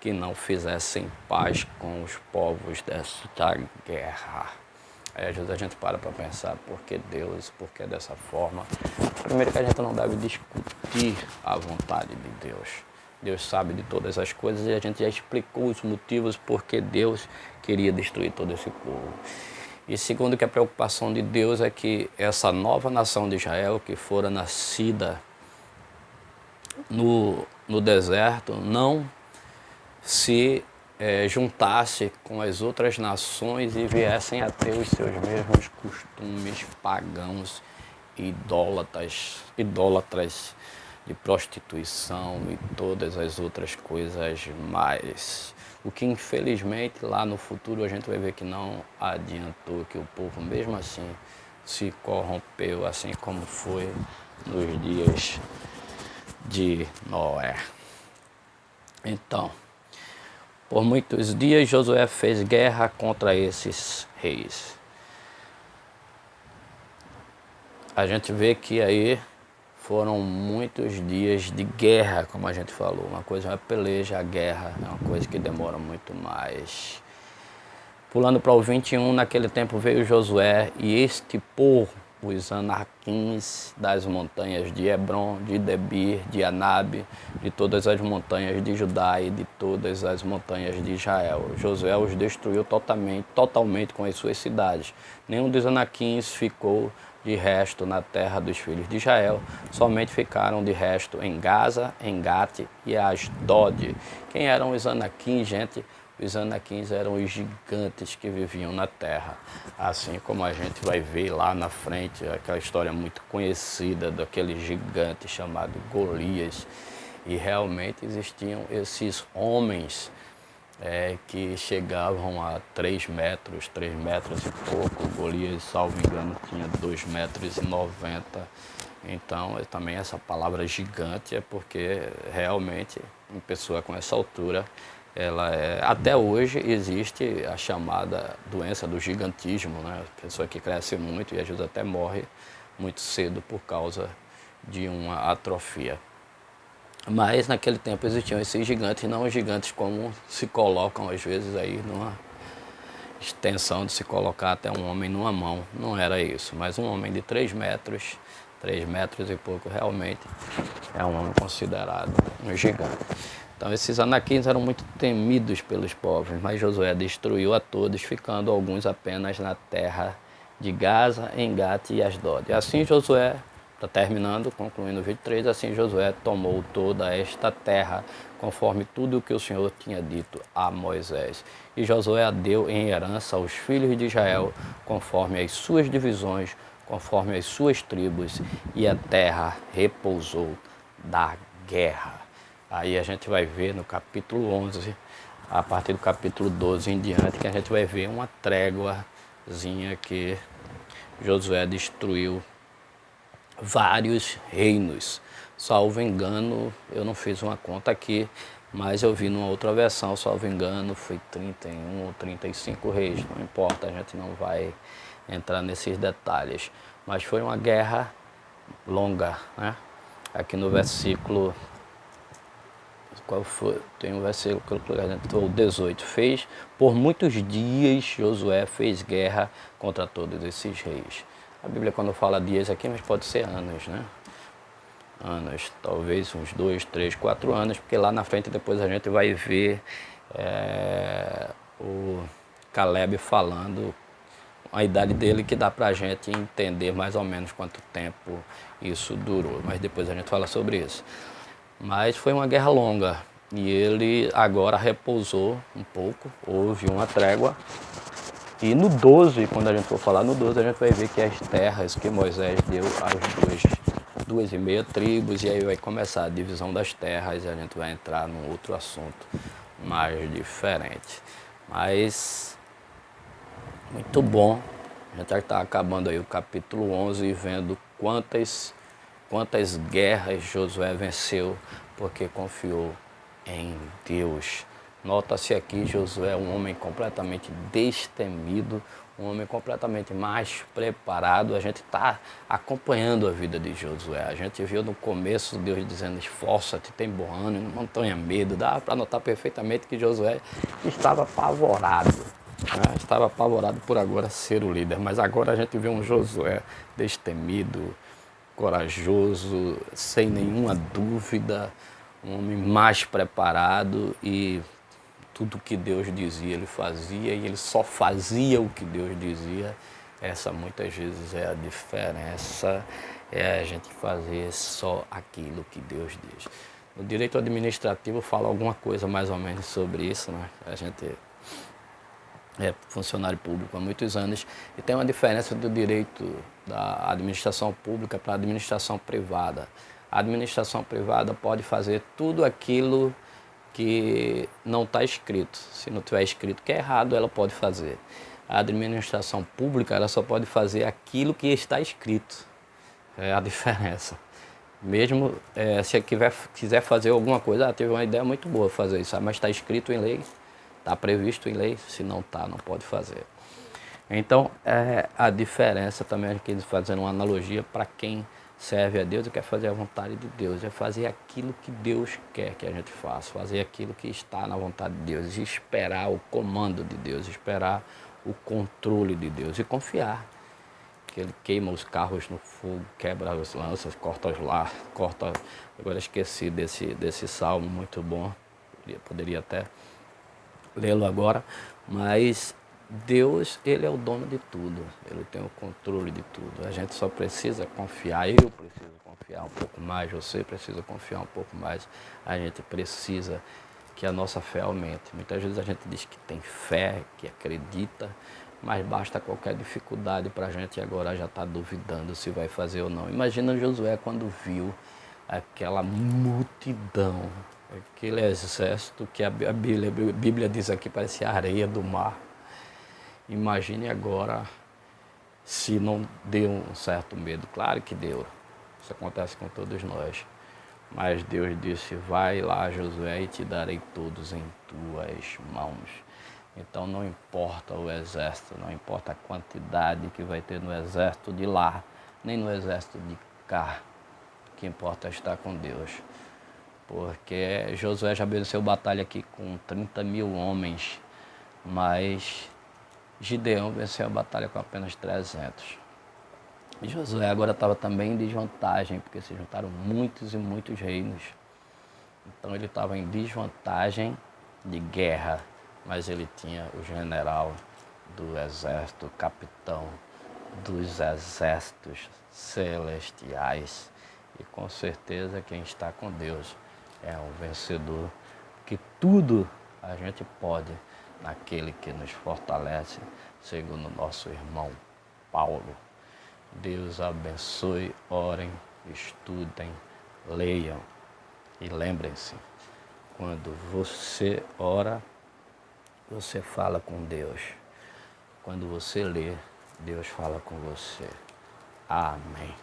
que não fizessem paz com os povos desta guerra. Aí às vezes a gente para pensar, por que Deus, por que dessa forma? Primeiro que a gente não deve discutir a vontade de Deus. Deus sabe de todas as coisas e a gente já explicou os motivos por que Deus queria destruir todo esse povo. E segundo que a preocupação de Deus é que essa nova nação de Israel, que fora nascida no deserto, não se juntasse com as outras nações e viessem a ter os seus mesmos costumes pagãos, idólatras de prostituição e todas as outras coisas mais. O que infelizmente lá no futuro a gente vai ver que não adiantou, que o povo mesmo assim se corrompeu, assim como foi nos dias de Noé. Então, por muitos dias Josué fez guerra contra esses reis. A gente vê que aí foram muitos dias de guerra, como a gente falou. Uma coisa é uma peleja, a guerra é uma coisa que demora muito mais. Pulando para o 21, naquele tempo veio Josué e estipou os anaquins das montanhas de Hebron, de Debir, de Anabe, de todas as montanhas de Judá e de todas as montanhas de Israel. Josué os destruiu totalmente com as suas cidades. Nenhum dos anaquins ficou de resto na terra dos filhos de Israel, somente ficaram de resto em Gaza, em Gate e Asdod. Quem eram os anaquins, gente? Os anaquins eram os gigantes que viviam na terra. Assim como a gente vai ver lá na frente, aquela história muito conhecida daquele gigante chamado Golias. E realmente existiam esses homens que chegavam a 3 metros e pouco. Golias, salvo engano, tinha 2,90 metros. Então, também essa palavra gigante é porque realmente uma pessoa com essa altura, até hoje existe a chamada doença do gigantismo, né? A pessoa que cresce muito e às vezes até morre muito cedo por causa de uma atrofia. Mas naquele tempo existiam esses gigantes, não os gigantes como se colocam às vezes aí numa extensão de se colocar até um homem numa mão. Não era isso, mas um homem de 3 metros e pouco realmente é um homem considerado um gigante. Então esses anaquins eram muito temidos pelos povos, mas Josué destruiu a todos, ficando alguns apenas na terra de Gaza, em Gate e Asdod. Assim Josué, terminando, concluindo o 23, assim Josué tomou toda esta terra, conforme tudo o que o Senhor tinha dito a Moisés. E Josué a deu em herança aos filhos de Israel, conforme as suas divisões, conforme as suas tribos, e a terra repousou da guerra. Aí a gente vai ver no capítulo 11, a partir do capítulo 12 em diante, que a gente vai ver uma tréguazinha que Josué destruiu vários reinos. Salvo engano, eu não fiz uma conta aqui, mas eu vi numa outra versão, salvo engano, foi 31 ou 35 reis. Não importa, a gente não vai entrar nesses detalhes. Mas foi uma guerra longa, né? Aqui no versículo, qual foi? Tem um versículo que a gente falou, 18. Por muitos dias Josué fez guerra contra todos esses reis. A Bíblia quando fala dias aqui, mas pode ser anos, né? Anos, talvez uns 2, 3, 4 anos, porque lá na frente depois a gente vai ver o Caleb falando a idade dele, que dá pra gente entender mais ou menos quanto tempo isso durou, mas depois a gente fala sobre isso. Mas foi uma guerra longa e ele agora repousou um pouco, houve uma trégua. E no 12, quando a gente for falar no 12, a gente vai ver que as terras que Moisés deu às 2,5 tribos, e aí vai começar a divisão das terras, e a gente vai entrar num outro assunto mais diferente. Mas, muito bom, a gente já está acabando aí o capítulo 11 e vendo quantas guerras Josué venceu, porque confiou em Deus. Nota-se aqui, Josué é um homem completamente destemido, um homem completamente mais preparado. A gente está acompanhando a vida de Josué. A gente viu no começo Deus dizendo: esforça-te, tem bom ânimo, não tenha medo. Dá para notar perfeitamente que Josué estava apavorado, né? Estava apavorado por agora ser o líder, mas agora a gente vê um Josué destemido, corajoso, sem nenhuma dúvida, um homem mais preparado, e tudo que Deus dizia ele fazia, e ele só fazia o que Deus dizia. Essa muitas vezes é a diferença, é a gente fazer só aquilo que Deus diz. No direito administrativo fala alguma coisa mais ou menos sobre isso, né? A gente é funcionário público há muitos anos e tem uma diferença do direito da administração pública para a administração privada. A administração privada pode fazer tudo aquilo que não está escrito. Se não tiver escrito que é errado, ela pode fazer. A administração pública, ela só pode fazer aquilo que está escrito. É a diferença. Mesmo se quiser fazer alguma coisa, teve uma ideia muito boa fazer isso, mas está escrito em lei, está previsto em lei, se não está, não pode fazer. Então, a diferença também, aqui fazendo uma analogia para quem serve a Deus e quer fazer a vontade de Deus, é fazer aquilo que Deus quer que a gente faça, fazer aquilo que está na vontade de Deus, esperar o comando de Deus, esperar o controle de Deus e confiar que Ele queima os carros no fogo, quebra as lanças, corta os laços, corta... Agora esqueci desse salmo muito bom, poderia até lê-lo agora, mas Deus, Ele é o dono de tudo, Ele tem o controle de tudo. A gente só precisa confiar, eu preciso confiar um pouco mais, você precisa confiar um pouco mais, a gente precisa que a nossa fé aumente. Muitas vezes a gente diz que tem fé, que acredita, mas basta qualquer dificuldade para a gente agora já está duvidando se vai fazer ou não. Imagina Josué quando viu aquela multidão, aquele exército que a Bíblia diz aqui parecia a areia do mar. Imagine agora se não deu um certo medo. Claro que deu, isso acontece com todos nós. Mas Deus disse: vai lá, Josué, e te darei todos em tuas mãos. Então não importa o exército, não importa a quantidade que vai ter no exército de lá, nem no exército de cá. O que importa é estar com Deus. Porque Josué já venceu batalha aqui com 30 mil homens, mas Gideão venceu a batalha com apenas 300. E Josué agora estava também em desvantagem, porque se juntaram muitos e muitos reinos. Então ele estava em desvantagem de guerra, mas ele tinha o general do exército, o capitão dos exércitos celestiais. E com certeza quem está com Deus é um vencedor, que tudo a gente pode naquele que nos fortalece, segundo nosso irmão Paulo. Deus abençoe, orem, estudem, leiam e lembrem-se, quando você ora, você fala com Deus. Quando você lê, Deus fala com você. Amém.